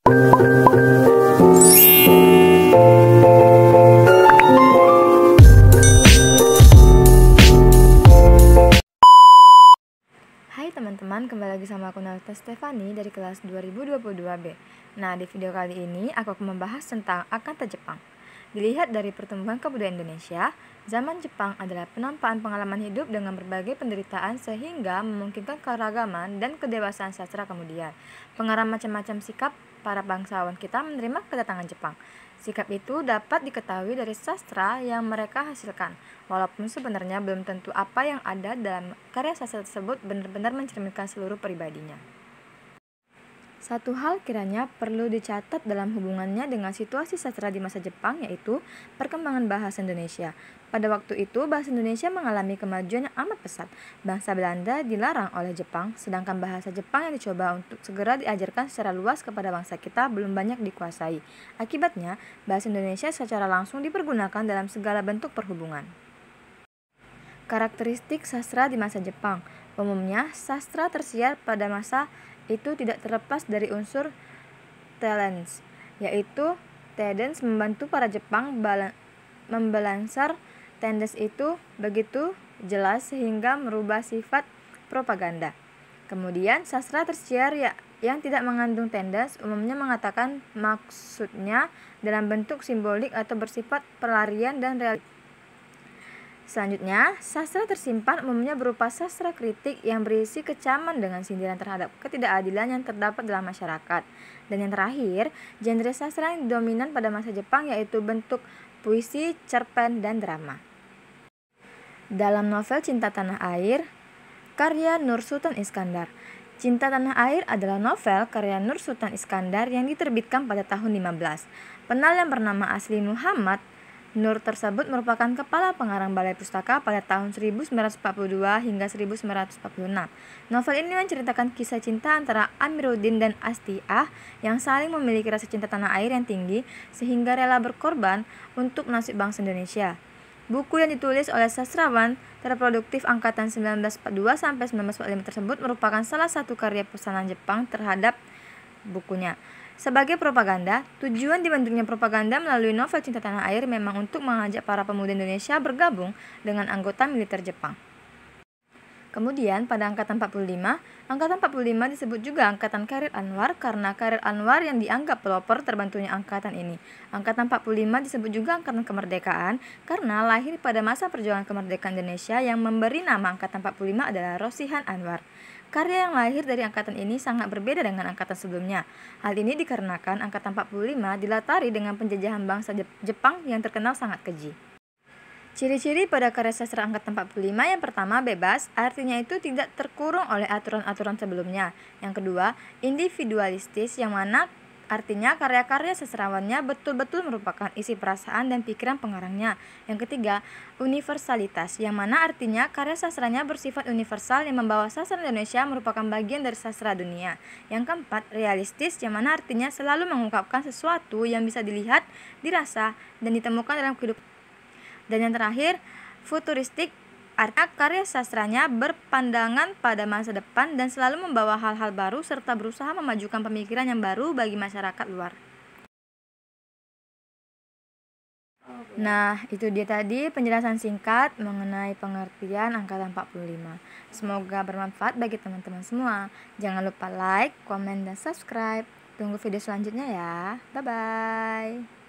Hai teman-teman, kembali lagi sama aku Nalita Stefani dari kelas 2022B. Nah, di video kali ini aku akan membahas tentang Akanta Jepang. Dilihat dari pertumbuhan kebudayaan Indonesia, zaman Jepang adalah penampakan pengalaman hidup dengan berbagai penderitaan sehingga memungkinkan keragaman dan kedewasaan sastra kemudian. Pengarah macam-macam sikap para bangsawan kita menerima kedatangan Jepang. Sikap itu dapat diketahui dari sastra yang mereka hasilkan, walaupun sebenarnya belum tentu apa yang ada dalam karya sastra tersebut benar-benar mencerminkan seluruh pribadinya. Satu hal kiranya perlu dicatat dalam hubungannya dengan situasi sastra di masa Jepang, yaitu perkembangan bahasa Indonesia. Pada waktu itu, bahasa Indonesia mengalami kemajuan yang amat pesat. Bangsa Belanda dilarang oleh Jepang, sedangkan bahasa Jepang yang dicoba untuk segera diajarkan secara luas kepada bangsa kita belum banyak dikuasai. Akibatnya, bahasa Indonesia secara langsung dipergunakan dalam segala bentuk perhubungan. Karakteristik sastra di masa Jepang. Umumnya, sastra tersiar pada masa itu tidak terlepas dari unsur tendens, yaitu tendens membantu para Jepang membalansar. Tendens itu begitu jelas sehingga merubah sifat propaganda. Kemudian, sastra tersiar yang tidak mengandung tendens umumnya mengatakan maksudnya dalam bentuk simbolik atau bersifat pelarian dan realitas. Selanjutnya, sastra tersimpan umumnya berupa sastra kritik yang berisi kecaman dengan sindiran terhadap ketidakadilan yang terdapat dalam masyarakat. Dan yang terakhir, genre sastra yang dominan pada masa Jepang yaitu bentuk puisi, cerpen, dan drama. Dalam novel Cinta Tanah Air, karya Nur Sultan Iskandar. Cinta Tanah Air adalah novel karya Nur Sultan Iskandar yang diterbitkan pada tahun 15. Penal yang bernama asli Muhammad Nur tersebut merupakan kepala pengarang Balai Pustaka pada tahun 1942 hingga 1946. Novel ini menceritakan kisah cinta antara Amiruddin dan Astiah yang saling memiliki rasa cinta tanah air yang tinggi sehingga rela berkorban untuk nasib bangsa Indonesia. Buku yang ditulis oleh sastrawan terproduktif angkatan 1942 sampai 1945 tersebut merupakan salah satu karya pesanan Jepang terhadap bukunya. Sebagai propaganda, tujuan dibentuknya propaganda melalui novel Cinta Tanah Air memang untuk mengajak para pemuda Indonesia bergabung dengan anggota militer Jepang. Kemudian pada angkatan 45 disebut juga angkatan Chairil Anwar karena Chairil Anwar yang dianggap pelopor terbantunya angkatan ini. Angkatan 45 disebut juga angkatan kemerdekaan karena lahir pada masa perjuangan kemerdekaan Indonesia. Yang memberi nama angkatan 45 adalah Rosihan Anwar. Karya yang lahir dari angkatan ini sangat berbeda dengan angkatan sebelumnya. Hal ini dikarenakan angkatan 45 dilatari dengan penjajahan bangsa Jepang yang terkenal sangat keji. Ciri-ciri pada karya sastra angkatan 45 yang pertama bebas, artinya itu tidak terkurung oleh aturan-aturan sebelumnya. Yang kedua, individualistis yang mana artinya karya-karya sastrawannya betul-betul merupakan isi perasaan dan pikiran pengarangnya. Yang ketiga, universalitas yang mana artinya karya sastranya bersifat universal yang membawa sastra Indonesia merupakan bagian dari sastra dunia. Yang keempat, realistis yang mana artinya selalu mengungkapkan sesuatu yang bisa dilihat, dirasa, dan ditemukan dalam kehidupan. Dan yang terakhir, futuristik artinya karya sastranya berpandangan pada masa depan dan selalu membawa hal-hal baru serta berusaha memajukan pemikiran yang baru bagi masyarakat luar. Nah, itu dia tadi penjelasan singkat mengenai pengertian angkatan 45. Semoga bermanfaat bagi teman-teman semua. Jangan lupa like, komen, dan subscribe. Tunggu video selanjutnya ya. Bye-bye.